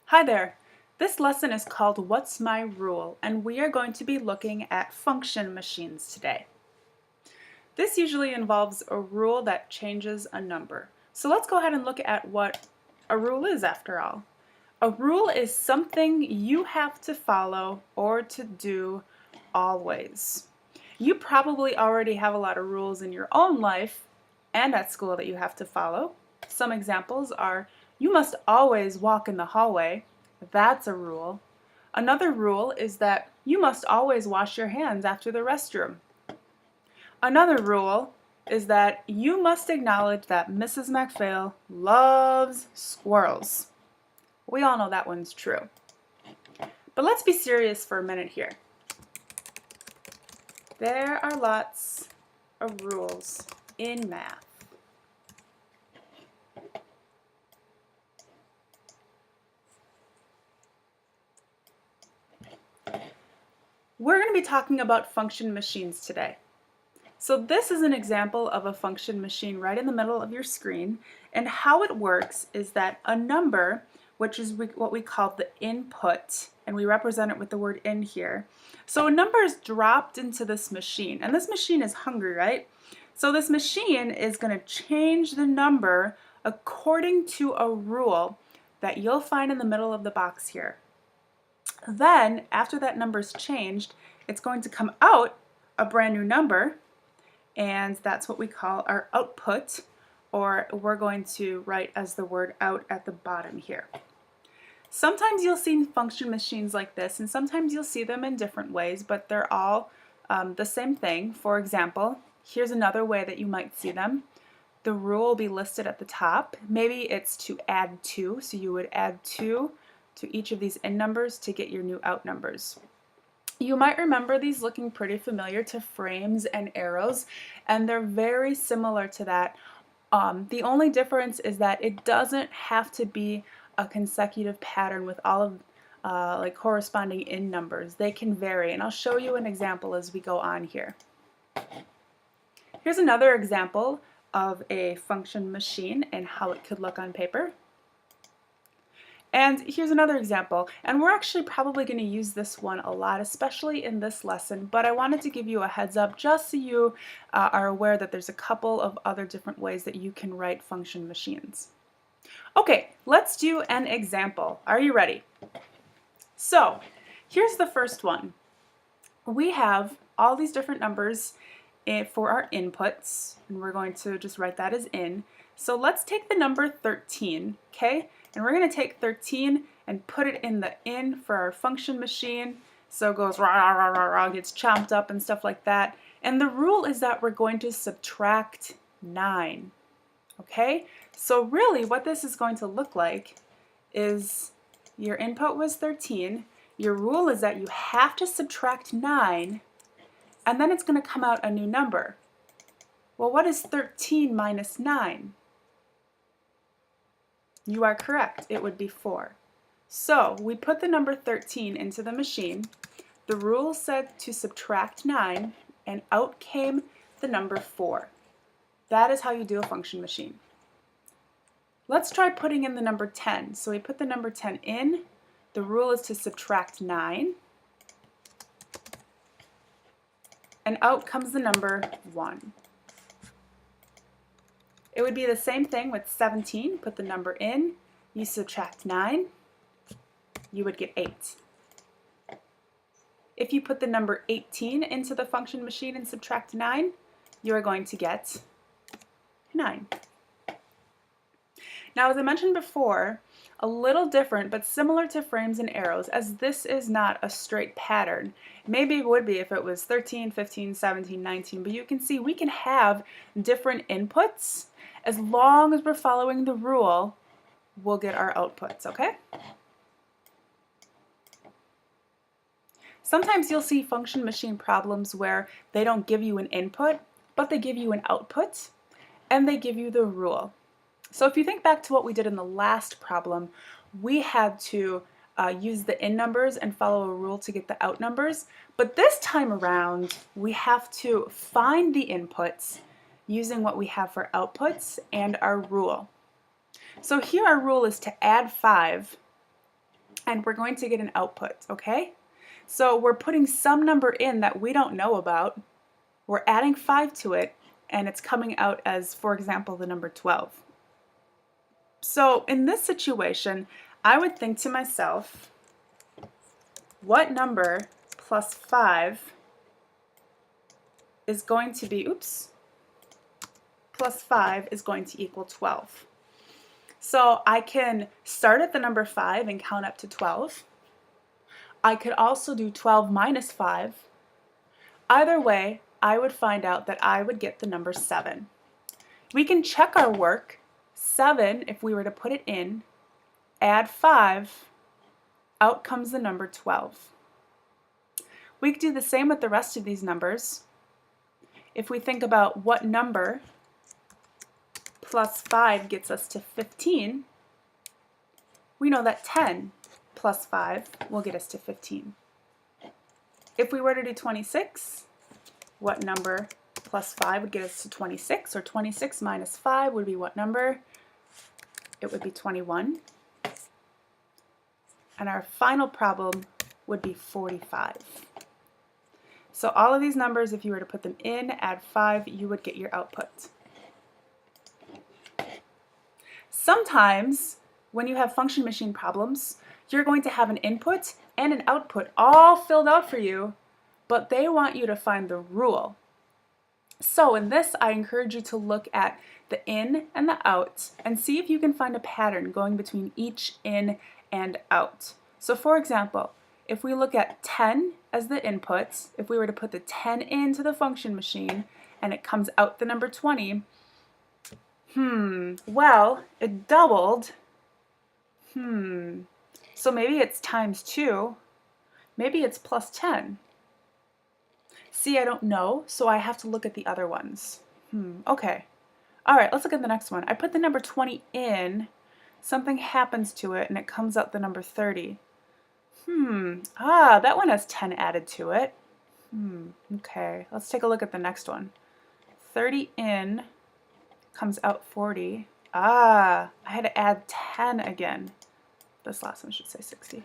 Hi there! This lesson is called What's My Rule? And we are going to be looking at function machines today. This usually involves a rule that changes a number. So let's go ahead and look at what a rule is after all. A rule is something you have to follow or to do always. You probably already have a lot of rules in your own life and at school that you have to follow. Some examples are you must always walk in the hallway. That's a rule. Another rule is that you must always wash your hands after the restroom. Another rule is that you must acknowledge that Mrs. McPhail loves squirrels. We all know that one's true. But let's be serious for a minute here. There are lots of rules in math. We're going to be talking about function machines today. So this is an example of a function machine right in the middle of your screen, and how it works is that a number, which is what we call the input, and we represent it with the word in here. So a number is dropped into this machine, and this machine is hungry, right? So this machine is going to change the number according to a rule that you'll find in the middle of the box here. Then, after that number's changed, it's going to come out a brand new number, and that's what we call our output, or we're going to write as the word out at the bottom here. Sometimes you'll see function machines like this, and sometimes you'll see them in different ways, but they're all the same thing. For example, here's another way that you might see them. The rule will be listed at the top. Maybe it's to add 2, so you would add 2 to each of these in numbers to get your new out numbers. You might remember these looking pretty familiar to frames and arrows, and they're very similar to that. The only difference is that it doesn't have to be a consecutive pattern with all of like corresponding in numbers. They can vary, and I'll show you an example as we go on here. Here's another example of a function machine and how it could look on paper. And here's another example, and we're actually probably going to use this one a lot, especially in this lesson, but I wanted to give you a heads up just so you are aware that there's a couple of other different ways that you can write function machines. Okay, let's do an example. Are you ready? So, here's the first one. We have all these different numbers for our inputs, and we're going to just write that as in. So let's take the number 13, okay? And we're going to take 13 and put it in the in for our function machine. So it goes rah, rah, rah, rah, gets chomped up and stuff like that. And the rule is that we're going to subtract 9. Okay? So really what this is going to look like is your input was 13. Your rule is that you have to subtract 9, and then it's going to come out a new number. Well, what is 13 minus 9? You are correct, it would be 4. So we put the number 13 into the machine, the rule said to subtract 9, and out came the number 4. That is how you do a function machine. Let's try putting in the number 10. So we put the number 10 in, the rule is to subtract 9, and out comes the number 1. It would be the same thing with 17. Put the number in, you subtract 9, you would get 8. If you put the number 18 into the function machine and subtract 9, you are going to get 9. Now, as I mentioned before, a little different but similar to frames and arrows, as this is not a straight pattern. Maybe it would be if it was 13, 15, 17, 19, but you can see we can have different inputs. As long as we're following the rule, we'll get our outputs, okay? Sometimes you'll see function machine problems where they don't give you an input, but they give you an output, and they give you the rule. So if you think back to what we did in the last problem, we had to use the in numbers and follow a rule to get the out numbers, but this time around, we have to find the inputs using what we have for outputs and our rule. So here our rule is to add 5 and we're going to get an output, okay? So we're putting some number in that we don't know about, we're adding 5 to it, and it's coming out as, for example, the number 12. So in this situation, I would think to myself, what number plus 5 is going to be, plus 5 is going to equal 12. So I can start at the number 5 and count up to 12. I could also do 12 minus 5. Either way, I would find out that I would get the number 7. We can check our work. 7, if we were to put it in, add 5, out comes the number 12. We could do the same with the rest of these numbers. If we think about what number plus 5 gets us to 15, we know that 10 plus 5 will get us to 15. If we were to do 26, what number plus 5 would get us to 26, or 26 minus 5 would be what number? It would be 21. And our final problem would be 45. So all of these numbers, if you were to put them in, add 5, you would get your output. Sometimes, when you have function machine problems, you're going to have an input and an output all filled out for you, but they want you to find the rule. So in this, I encourage you to look at the in and the out and see if you can find a pattern going between each in and out. So for example, if we look at 10 as the input, if we were to put the 10 into the function machine and it comes out the number 20, well, it doubled. So maybe it's times 2. Maybe it's plus 10. See, I don't know, so I have to look at the other ones. Okay. All right, let's look at the next one. I put the number 20 in, something happens to it, and it comes out the number 30. That one has 10 added to it. Okay, let's take a look at the next one. 30 in, comes out 40. I had to add 10 again. This last one should say 60.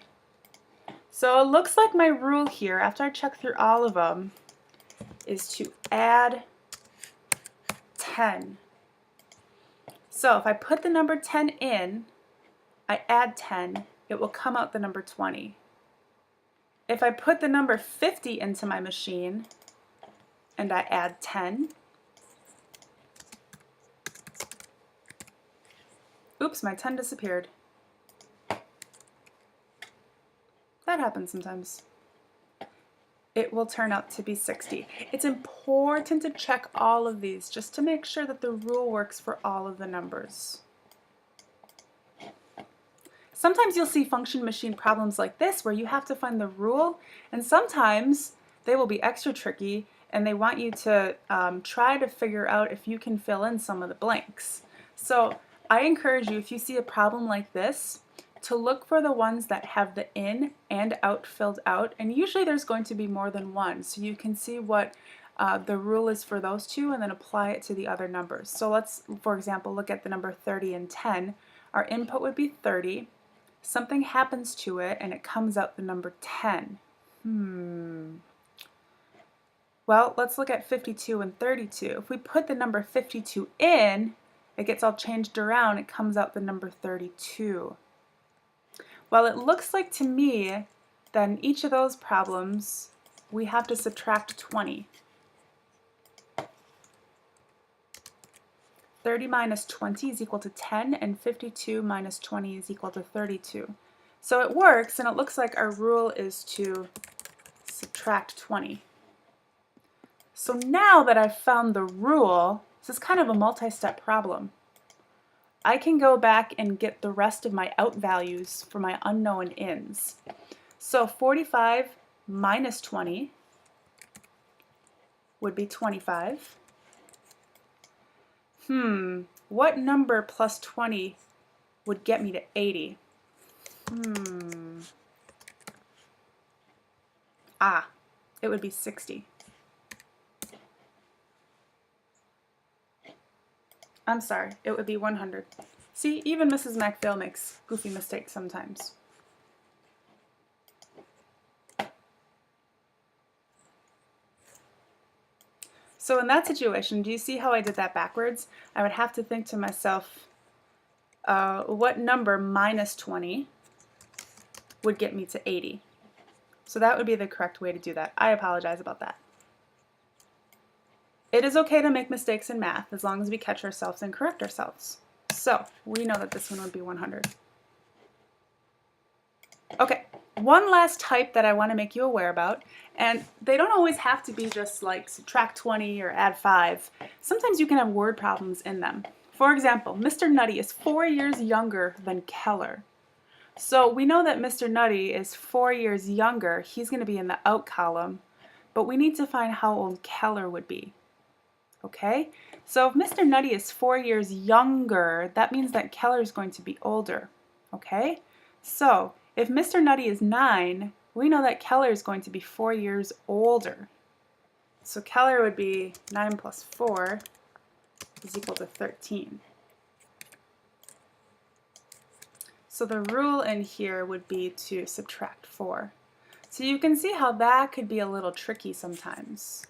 So it looks like my rule here, after I check through all of them, is to add 10. So if I put the number 10 in, I add 10, it will come out the number 20. If I put the number 50 into my machine and I add 10, oops, my 10 disappeared. That happens sometimes. It will turn out to be 60. It's important to check all of these just to make sure that the rule works for all of the numbers. Sometimes you'll see function machine problems like this where you have to find the rule, and sometimes they will be extra tricky and they want you to try to figure out if you can fill in some of the blanks. So I encourage you, if you see a problem like this, to look for the ones that have the in and out filled out, and usually there's going to be more than one, so you can see what the rule is for those two and then apply it to the other numbers. So let's, for example, look at the number 30 and 10. Our input would be 30. Something happens to it and it comes out the number 10. Well, let's look at 52 and 32. If we put the number 52 in, it gets all changed around, it comes out the number 32. Well, it looks like to me that in each of those problems, we have to subtract 20. 30 minus 20 is equal to 10, and 52 minus 20 is equal to 32. So it works, and it looks like our rule is to subtract 20. So now that I've found the rule, this is kind of a multi-step problem. I can go back and get the rest of my out values for my unknown ins. So 45 minus 20 would be 25. What number plus 20 would get me to 80? It would be 60. I'm sorry, it would be 100. See, even Mrs. MacPhail makes goofy mistakes sometimes. So in that situation, do you see how I did that backwards? I would have to think to myself, what number minus 20 would get me to 80? So that would be the correct way to do that. I apologize about that. It is okay to make mistakes in math as long as we catch ourselves and correct ourselves. So we know that this one would be 100. Okay, one last type that I want to make you aware about, and they don't always have to be just like subtract 20 or add 5. Sometimes you can have word problems in them. For example, Mr. Nutty is 4 years younger than Keller. So we know that Mr. Nutty is 4 years younger. He's going to be in the out column, but we need to find how old Keller would be. Okay, so if Mr. Nutty is 4 years younger, that means that Keller is going to be older. Okay, so if Mr. Nutty is 9, we know that Keller is going to be 4 years older. So Keller would be 9 plus 4 is equal to 13. So the rule in here would be to subtract 4. So you can see how that could be a little tricky sometimes.